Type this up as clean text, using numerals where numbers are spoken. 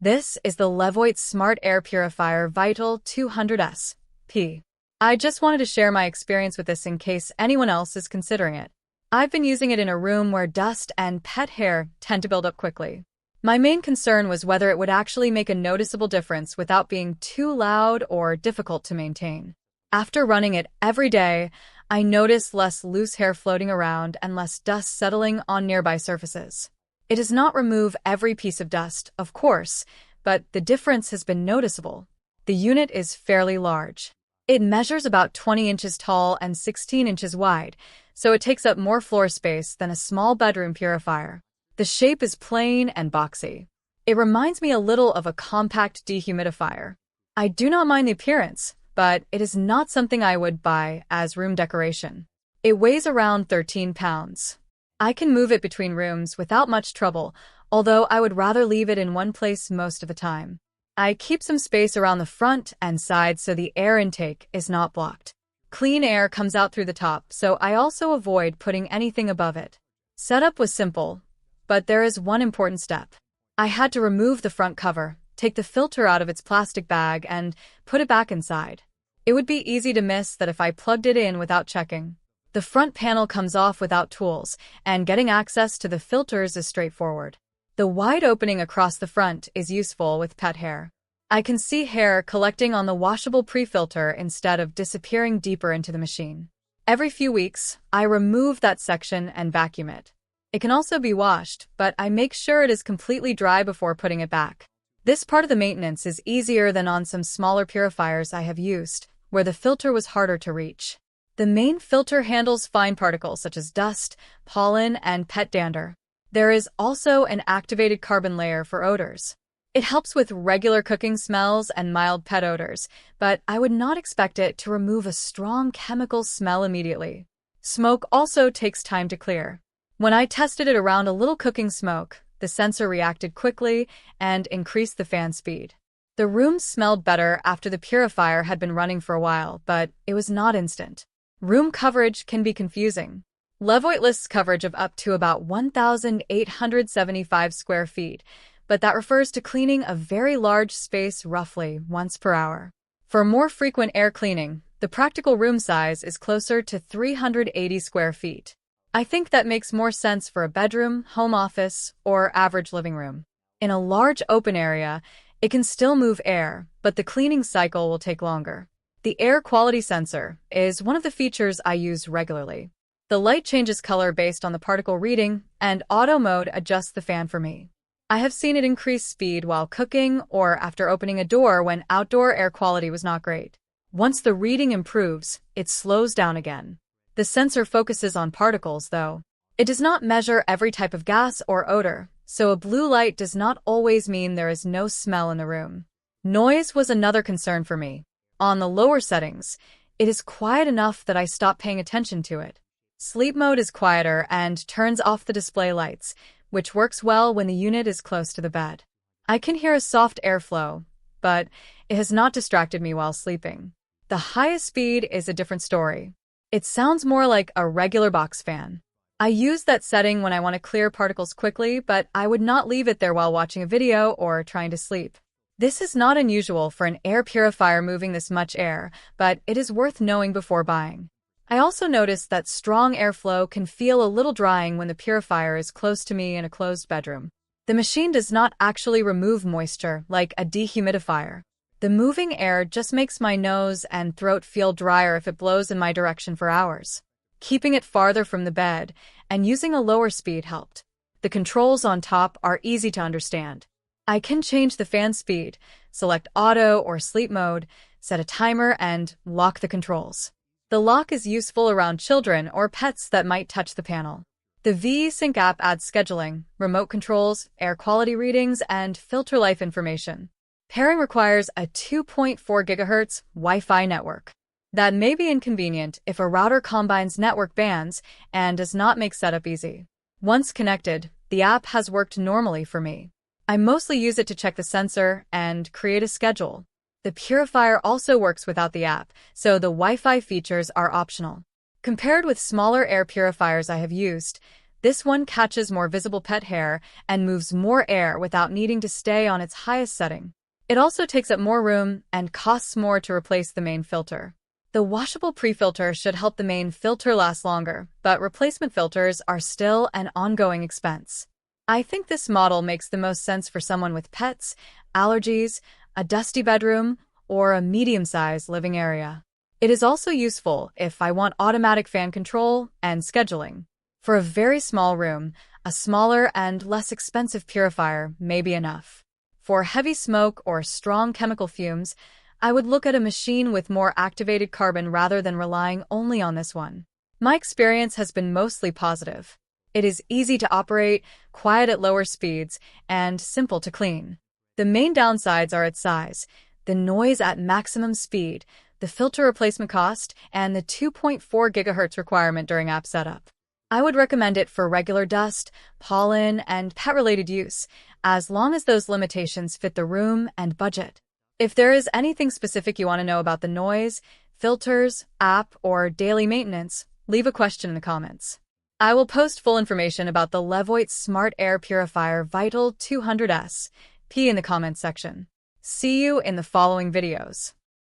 This is the LEVOIT Smart Air Purifier Vital 200SP. I just wanted to share my experience with this in case anyone else is considering it. I've been using it in a room where dust and pet hair tend to build up quickly. My main concern was whether it would actually make a noticeable difference without being too loud or difficult to maintain. After running it every day, I noticed less loose hair floating around and less dust settling on nearby surfaces. It does not remove every piece of dust, of course, but the difference has been noticeable. The unit is fairly large. It measures about 20 inches tall and 16 inches wide, so it takes up more floor space than a small bedroom purifier. The shape is plain and boxy. It reminds me a little of a compact dehumidifier. I do not mind the appearance, but it is not something I would buy as room decoration. It weighs around 13 pounds. I can move it between rooms without much trouble, although I would rather leave it in one place most of the time. I keep some space around the front and sides so the air intake is not blocked. Clean air comes out through the top, so I also avoid putting anything above it. Setup was simple, but there is one important step. I had to remove the front cover, take the filter out of its plastic bag, and put it back inside. It would be easy to miss that if I plugged it in without checking. The front panel comes off without tools, and getting access to the filters is straightforward. The wide opening across the front is useful with pet hair. I can see hair collecting on the washable pre-filter instead of disappearing deeper into the machine. Every few weeks, I remove that section and vacuum it. It can also be washed, but I make sure it is completely dry before putting it back. This part of the maintenance is easier than on some smaller purifiers I have used, where the filter was harder to reach. The main filter handles fine particles such as dust, pollen, and pet dander. There is also an activated carbon layer for odors. It helps with regular cooking smells and mild pet odors, but I would not expect it to remove a strong chemical smell immediately. Smoke also takes time to clear. When I tested it around a little cooking smoke, the sensor reacted quickly and increased the fan speed. The room smelled better after the purifier had been running for a while, but it was not instant. Room coverage can be confusing. LEVOIT lists coverage of up to about 1,875 square feet, but that refers to cleaning a very large space roughly once per hour. For more frequent air cleaning, the practical room size is closer to 380 square feet. I think that makes more sense for a bedroom, home office, or average living room. In a large open area, it can still move air, but the cleaning cycle will take longer. The air quality sensor is one of the features I use regularly. The light changes color based on the particle reading, and auto mode adjusts the fan for me. I have seen it increase speed while cooking or after opening a door when outdoor air quality was not great. Once the reading improves, it slows down again. The sensor focuses on particles, though. It does not measure every type of gas or odor, so a blue light does not always mean there is no smell in the room. Noise was another concern for me. On the lower settings, it is quiet enough that I stop paying attention to it. Sleep mode is quieter and turns off the display lights, which works well when the unit is close to the bed. I can hear a soft airflow, but it has not distracted me while sleeping. The highest speed is a different story. It sounds more like a regular box fan. I use that setting when I want to clear particles quickly, but I would not leave it there while watching a video or trying to sleep. This is not unusual for an air purifier moving this much air, but it is worth knowing before buying. I also noticed that strong airflow can feel a little drying when the purifier is close to me in a closed bedroom. The machine does not actually remove moisture like a dehumidifier. The moving air just makes my nose and throat feel drier if it blows in my direction for hours. Keeping it farther from the bed and using a lower speed helped. The controls on top are easy to understand. I can change the fan speed, select auto or sleep mode, set a timer, and lock the controls. The lock is useful around children or pets that might touch the panel. The 𝐕𝐄𝐃 app adds scheduling, remote controls, air quality readings, and filter life information. Pairing requires a 2.4 GHz Wi-Fi network. That may be inconvenient if a router combines network bands and does not make setup easy. Once connected, the app has worked normally for me. I mostly use it to check the sensor and create a schedule. The purifier also works without the app, so the Wi-Fi features are optional. Compared with smaller air purifiers I have used, This one catches more visible pet hair and moves more air without needing to stay on its highest setting. It also takes up more room and costs more to replace the main filter. The washable pre-filter should help the main filter last longer, but replacement filters are still an ongoing expense. I think this model makes the most sense for someone with pets, allergies, a dusty bedroom, or a medium-sized living area. It is also useful if I want automatic fan control and scheduling. For a very small room, a smaller and less expensive purifier may be enough. For heavy smoke or strong chemical fumes, I would look at a machine with more activated carbon rather than relying only on this one. My experience has been mostly positive. It is easy to operate, quiet at lower speeds, and simple to clean. The main downsides are its size, the noise at maximum speed, the filter replacement cost, and the 2.4 GHz requirement during app setup. I would recommend it for regular dust, pollen, and pet-related use, as long as those limitations fit the room and budget. If there is anything specific you want to know about the noise, filters, app, or daily maintenance, leave a question in the comments. I will post full information about the LEVOIT Smart Air Purifier VEITAL 200S P in the comments section. See you in the following videos.